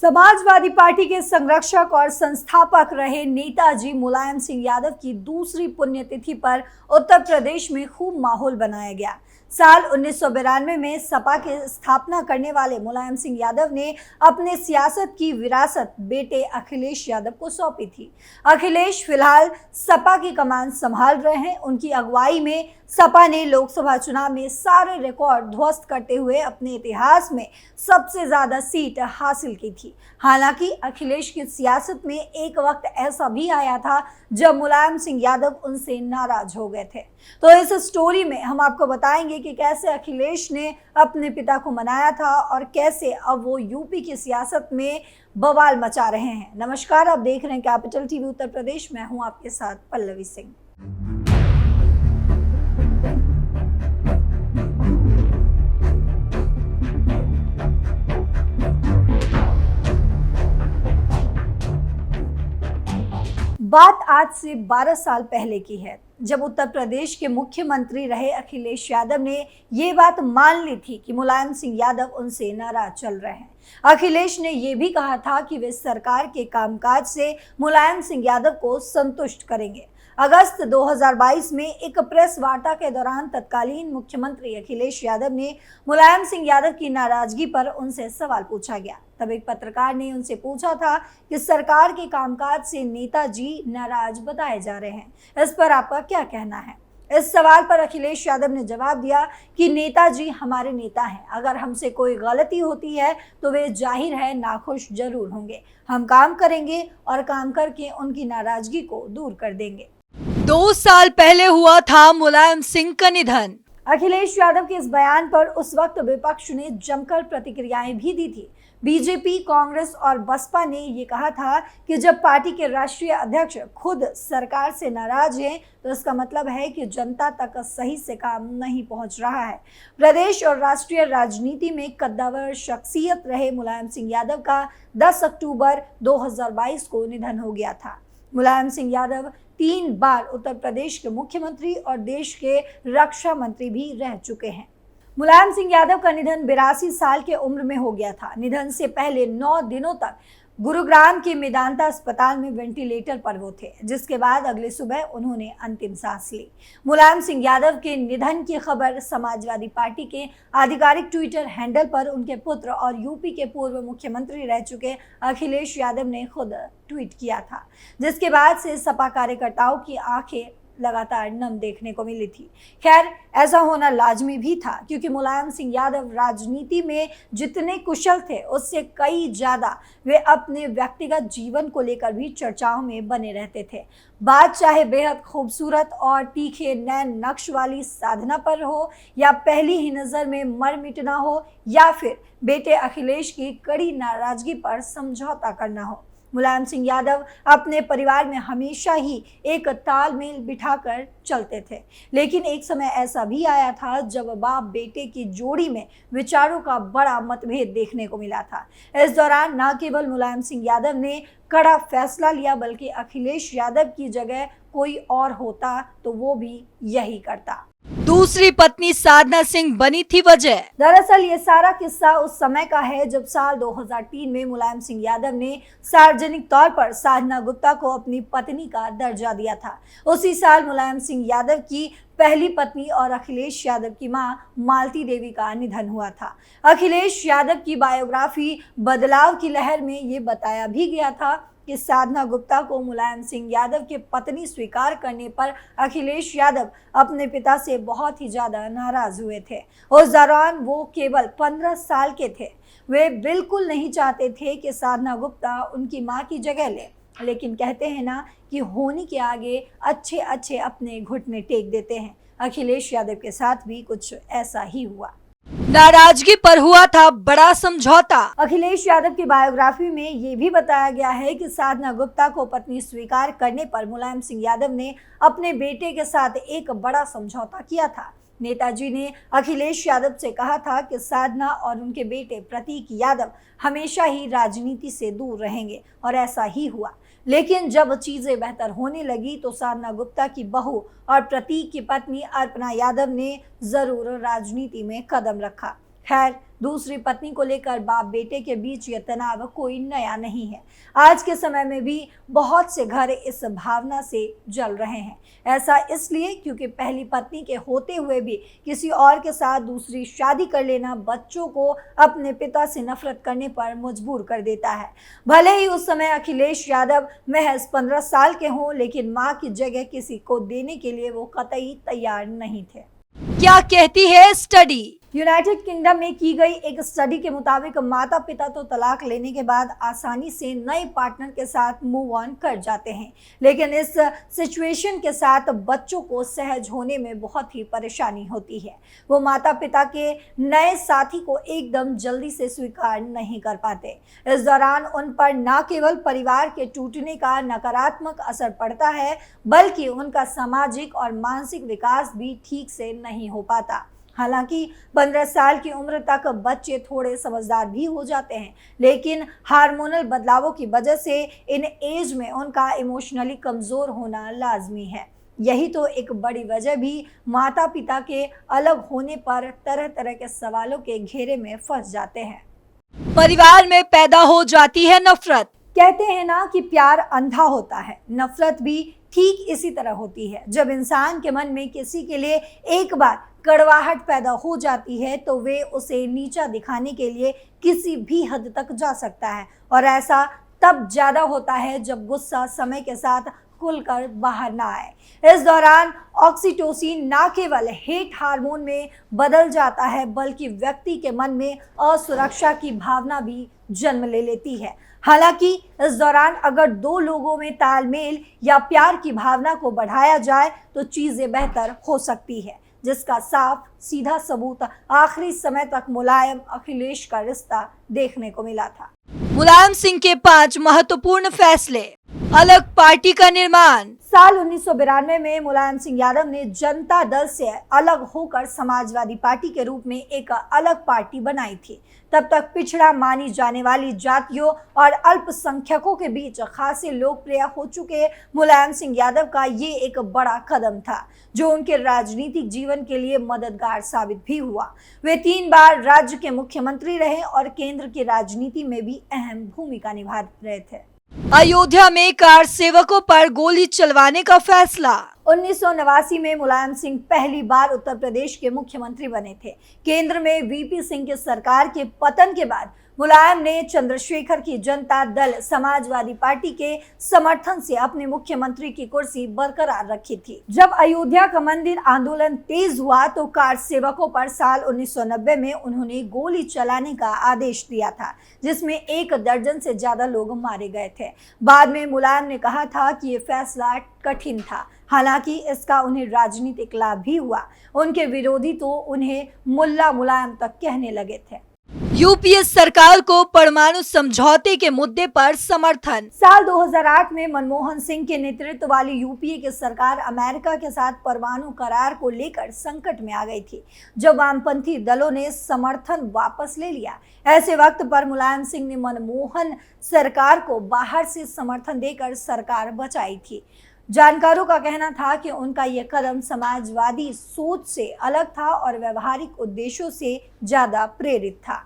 Samajwadi party के संरक्षक और संस्थापक रहे नेताजी मुलायम सिंह यादव की दूसरी पुण्यतिथि पर उत्तर प्रदेश में खूब माहौल बनाया गया। साल 1992 में सपा की स्थापना करने वाले मुलायम सिंह यादव ने अपने सियासत की विरासत बेटे अखिलेश यादव को सौंपी थी। अखिलेश फिलहाल सपा की कमान संभाल रहे हैं। उनकी अगुवाई में सपा ने लोकसभा चुनाव में सारे रिकॉर्ड ध्वस्त करते हुए अपने इतिहास में सबसे ज्यादा सीट हासिल की थी। हालांकि अखिलेश की सियासत में एक वक्त ऐसा भी आया था जब मुलायम सिंह यादव उनसे नाराज हो गए थे। तो इस स्टोरी में हम आपको बताएंगे कि कैसे अखिलेश ने अपने पिता को मनाया था और कैसे अब वो यूपी की सियासत में बवाल मचा रहे हैं। नमस्कार, आप देख रहे हैं कैपिटल टीवी उत्तर प्रदेश। मैं हूं आपके साथ पल्लवी सिंह। बात आज से 12 साल पहले की है, जब उत्तर प्रदेश के मुख्यमंत्री रहे अखिलेश यादव ने ये बात मान ली थी कि मुलायम सिंह यादव उनसे नाराज चल रहे हैं। अखिलेश ने यह भी कहा था कि वे सरकार के कामकाज से मुलायम सिंह यादव को संतुष्ट करेंगे। अगस्त 2022 में एक प्रेस वार्ता के दौरान तत्कालीन मुख्यमंत्री अखिलेश यादव ने मुलायम सिंह यादव की नाराजगी पर उनसे सवाल पूछा गया। तब एक पत्रकार ने उनसे पूछा था कि सरकार के कामकाज से नेताजी नाराज बताए जा रहे हैं, इस पर आपका क्या कहना है। इस सवाल पर अखिलेश यादव ने जवाब दिया कि नेताजी हमारे नेता हैं, अगर हमसे कोई गलती होती है तो वे जाहिर है नाखुश जरूर होंगे। हम काम करेंगे और काम करके उनकी नाराजगी को दूर कर देंगे। 2 साल पहले हुआ था मुलायम सिंह का निधन। अखिलेश यादव के इस बयान पर उस वक्त विपक्ष ने जमकर प्रतिक्रियाएं भी दी थी। बीजेपी, कांग्रेस और बसपा ने ये कहा था कि जब पार्टी के राष्ट्रीय अध्यक्ष खुद सरकार से नाराज हैं तो इसका मतलब है कि जनता तक सही से काम नहीं पहुंच रहा है। प्रदेश और राष्ट्रीय राजनीति में कद्दावर शख्सियत रहे मुलायम सिंह यादव का 10 अक्टूबर 2022 को निधन हो गया था। मुलायम सिंह यादव 3 बार उत्तर प्रदेश के मुख्यमंत्री और देश के रक्षा मंत्री भी रह चुके हैं। मुलायम सिंह यादव का निधन 82 साल के उम्र में हो गया था। निधन से पहले 9 दिनों तक गुरुग्राम के मेदांता अस्पताल में वेंटिलेटर पर वो थे, जिसके बाद अगले सुबह उन्होंने अंतिम सांस ली। मुलायम सिंह यादव के निधन की खबर समाजवादी पार्टी के आधिकारिक ट्विटर हैंडल पर उनके पुत्र और यूपी के पूर्व मुख्यमंत्री रह चुके अखिलेश यादव ने खुद ट्वीट किया था, जिसके बाद से सपा कार्यकर्ताओं की आंखें लगातार नम देखने को मिली थी। खैर, ऐसा होना लाजमी भी था, क्योंकि मुलायम सिंह यादव राजनीति में जितने कुशल थे उससे कई ज्यादा वे अपने व्यक्तिगत जीवन को लेकर भी चर्चाओं में बने रहते थे। बात चाहे बेहद खूबसूरत और तीखे नैन नक्श वाली साधना पर हो, या पहली ही नजर में मर मिटना हो, या फिर बेटे अखिलेश की कड़ी नाराजगी पर समझौता करना हो, मुलायम सिंह यादव अपने परिवार में हमेशा ही एक तालमेल बिठाकर चलते थे। लेकिन एक समय ऐसा भी आया था जब बाप बेटे की जोड़ी में विचारों का बड़ा मतभेद देखने को मिला था। इस दौरान न केवल मुलायम सिंह यादव ने कड़ा फैसला लिया, बल्कि अखिलेश यादव की जगह कोई और होता तो वो भी यही करता। दूसरी पत्नी साधना सिंह बनी थी वजह। दरअसल ये सारा किस्सा उस समय का है जब साल 2003 में मुलायम सिंह यादव ने सार्वजनिक तौर पर साधना गुप्ता को अपनी पत्नी का दर्जा दिया था। उसी साल मुलायम सिंह यादव की पहली पत्नी और अखिलेश यादव की मां मालती देवी का निधन हुआ था। अखिलेश यादव की बायोग्राफी बदलाव की लहर में ये बताया भी गया था कि साधना गुप्ता को मुलायम सिंह यादव के पत्नी स्वीकार करने पर अखिलेश यादव अपने पिता से बहुत ही ज्यादा नाराज हुए थे। उस दौरान वो केवल 15 साल के थे। वे बिल्कुल नहीं चाहते थे कि साधना गुप्ता उनकी मां की जगह ले, लेकिन कहते हैं ना कि होनी के आगे अच्छे अच्छे अपने घुटने टेक देते हैं। अखिलेश यादव के साथ भी कुछ ऐसा ही हुआ। नाराजगी पर हुआ था बड़ा समझौता। अखिलेश यादव की बायोग्राफी में ये भी बताया गया है कि साधना गुप्ता को पत्नी स्वीकार करने पर मुलायम सिंह यादव ने अपने बेटे के साथ एक बड़ा समझौता किया था। नेताजी ने अखिलेश यादव से कहा था कि साधना और उनके बेटे प्रतीक यादव हमेशा ही राजनीति से दूर रहेंगे, और ऐसा ही हुआ। लेकिन जब चीजें बेहतर होने लगी तो साधना गुप्ता की बहू और प्रतीक की पत्नी अर्पणा यादव ने जरूर राजनीति में कदम रखा। खैर, दूसरी पत्नी को लेकर बाप बेटे के बीच यह तनाव कोई नया नहीं है। आज के समय में भी बहुत से घर इस भावना से जल रहे हैं। ऐसा इसलिए क्योंकि पहली पत्नी के होते हुए भी किसी और के साथ दूसरी शादी कर लेना बच्चों को अपने पिता से नफरत करने पर मजबूर कर देता है। भले ही उस समय अखिलेश यादव महज 15 साल के हों, लेकिन मां की जगह किसी को देने के लिए वो कतई तैयार नहीं थे। क्या कहती है स्टडी? यूनाइटेड किंगडम में की गई एक स्टडी के मुताबिक माता पिता तो तलाक लेने के बाद आसानी से नए पार्टनर के साथ मूव ऑन कर जाते हैं, लेकिन इस सिचुएशन के साथ बच्चों को सहज होने में बहुत ही परेशानी होती है। वो माता पिता के नए साथी को एकदम जल्दी से स्वीकार नहीं कर पाते। इस दौरान उन पर न केवल परिवार के टूटने का नकारात्मक असर पड़ता है, बल्कि उनका सामाजिक और मानसिक विकास भी ठीक से नहीं हो पाता। हालांकि 15 साल की उम्र तक बच्चे थोड़े समझदार भी हो जाते हैं, लेकिन हार्मोनल बदलावों की वजह से इन एज में उनका इमोशनली कमजोर होना लाजमी है। यही तो एक बड़ी वजह भी माता पिता के अलग होने पर तरह तरह के सवालों के घेरे में फंस जाते हैं। परिवार में पैदा हो जाती है नफरत। कहते हैं ना कि प्यार अंधा होता है, नफरत भी ठीक इसी तरह होती है। जब इंसान के मन में किसी के लिए एक बार कड़वाहट पैदा हो जाती है तो वे उसे नीचा दिखाने के लिए किसी भी हद तक जा सकता है, और ऐसा तब ज्यादा होता है जब गुस्सा समय के साथ खुलकर बाहर ना आए। इस दौरान ऑक्सीटोसिन न केवल हेट हार्मोन में बदल जाता है, बल्कि व्यक्ति के मन में असुरक्षा की भावना भी जन्म ले लेती है। हालांकि इस दौरान अगर दो लोगों में तालमेल या प्यार की भावना को बढ़ाया जाए तो चीजें बेहतर हो सकती है, जिसका साफ सीधा सबूत आखिरी समय तक मुलायम अखिलेश का रिश्ता देखने को मिला था। मुलायम सिंह के 5 महत्वपूर्ण फैसले। अलग पार्टी का निर्माण। साल 1992 में मुलायम सिंह यादव ने जनता दल से अलग होकर समाजवादी पार्टी के रूप में एक अलग पार्टी बनाई थी। तब तक पिछड़ा मानी जाने वाली जातियों और अल्पसंख्यकों के बीच खासे लोकप्रिय हो चुके मुलायम सिंह यादव का ये एक बड़ा कदम था, जो उनके राजनीतिक जीवन के लिए मददगार साबित भी हुआ। वे 3 बार राज्य के मुख्यमंत्री रहे और केंद्र की राजनीति में भी अहम भूमिका निभा रहे थे। अयोध्या में कार सेवकों पर गोली चलवाने का फैसला। 1989 में मुलायम सिंह पहली बार उत्तर प्रदेश के मुख्यमंत्री बने थे। केंद्र में वीपी सिंह की सरकार के पतन के बाद मुलायम ने चंद्रशेखर की जनता दल समाजवादी पार्टी के समर्थन से अपने मुख्यमंत्री की कुर्सी बरकरार रखी थी। जब अयोध्या का मंदिर आंदोलन तेज हुआ तो कार सेवकों पर साल 1990 में उन्होंने गोली चलाने का आदेश दिया था, जिसमें 1 दर्जन से ज्यादा लोग मारे गए थे। बाद में मुलायम ने कहा था कि ये फैसला कठिन था, हालांकि इसका उन्हें राजनीतिक लाभ भी हुआ। उनके विरोधी तो उन्हें मुल्ला मुलायम तक कहने लगे थे। यूपीए सरकार को परमाणु समझौते के मुद्दे पर समर्थन। साल 2008 में मनमोहन सिंह के नेतृत्व वाली यूपीए की सरकार अमेरिका के साथ परमाणु करार को लेकर संकट में आ गई थी, जब वामपंथी दलों ने समर्थन वापस ले लिया। ऐसे वक्त पर मुलायम सिंह ने मनमोहन सरकार को बाहर से समर्थन देकर सरकार बचाई थी। जानकारों का कहना था कि उनका यह कदम समाजवादी सोच से अलग था और व्यवहारिक उद्देश्यों से ज्यादा प्रेरित था।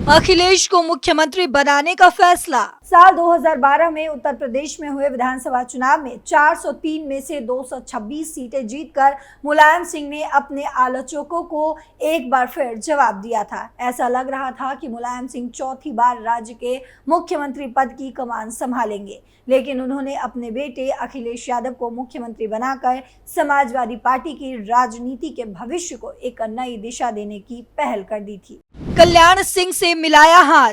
अखिलेश को मुख्यमंत्री बनाने का फैसला। साल 2012 में उत्तर प्रदेश में हुए विधानसभा चुनाव में 403 में से 226 सीटें जीतकर मुलायम सिंह ने अपने आलोचकों को एक बार फिर जवाब दिया था। ऐसा लग रहा था कि मुलायम सिंह चौथी बार राज्य के मुख्यमंत्री पद की कमान संभालेंगे, लेकिन उन्होंने अपने बेटे अखिलेश यादव को मुख्यमंत्री बनाकर समाजवादी पार्टी की राजनीति के भविष्य को एक नई दिशा देने की पहल कर दी थी। कल्याण सिंह से मिलाया हाथ।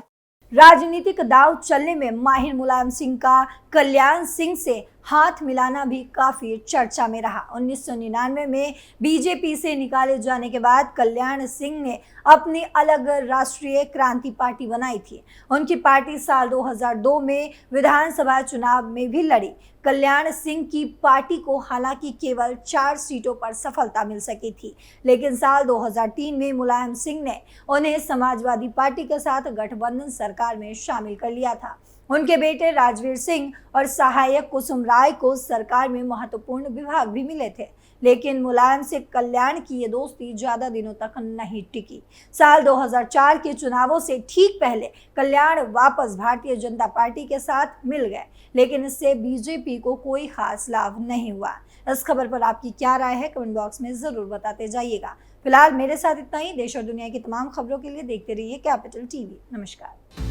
राजनीतिक दांव चलने में माहिर मुलायम सिंह का कल्याण सिंह से हाथ मिलाना भी काफी चर्चा में रहा। 1999 में बीजेपी से निकाले जाने के बाद कल्याण सिंह ने अपनी अलग राष्ट्रीय क्रांति पार्टी बनाई थी। उनकी पार्टी साल 2002 में विधानसभा चुनाव में भी लड़ी। कल्याण सिंह की पार्टी को हालांकि केवल 4 सीटों पर सफलता मिल सकी थी, लेकिन साल 2003 में मुलायम सिंह ने उन्हें समाजवादी पार्टी के साथ गठबंधन सरकार में शामिल कर लिया था। उनके बेटे राजवीर सिंह और सहायक कुसुम राय को सरकार में महत्वपूर्ण विभाग भी मिले थे, लेकिन मुलायम से कल्याण की ये दोस्ती ज्यादा दिनों तक नहीं टिकी। साल 2004 के चुनावों से ठीक पहले कल्याण वापस भारतीय जनता पार्टी के साथ मिल गए, लेकिन इससे बीजेपी को कोई खास लाभ नहीं हुआ। इस खबर पर आपकी क्या राय है, कमेंट बॉक्स में जरूर बताते जाइएगा। फिलहाल मेरे साथ इतना ही। देश और दुनिया की तमाम खबरों के लिए देखते रहिए कैपिटल टीवी। नमस्कार।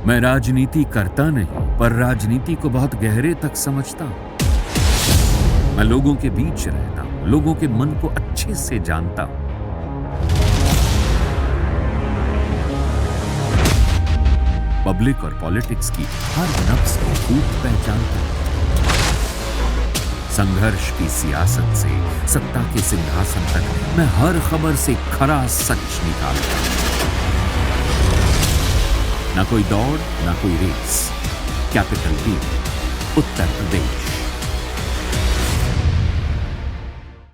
मैं राजनीति करता नहीं, पर राजनीति को बहुत गहरे तक समझता हूं। मैं लोगों के बीच रहता हूं, लोगों के मन को अच्छे से जानता हूं। पब्लिक और पॉलिटिक्स की हर नब्ज को खूब पहचानता हूं। संघर्ष की सियासत से सत्ता के सिंहासन तक मैं हर खबर से खरा सच निकालता हूं। ना कोई दौड़, ना कोई race. Capital TV, Uttar Pradesh.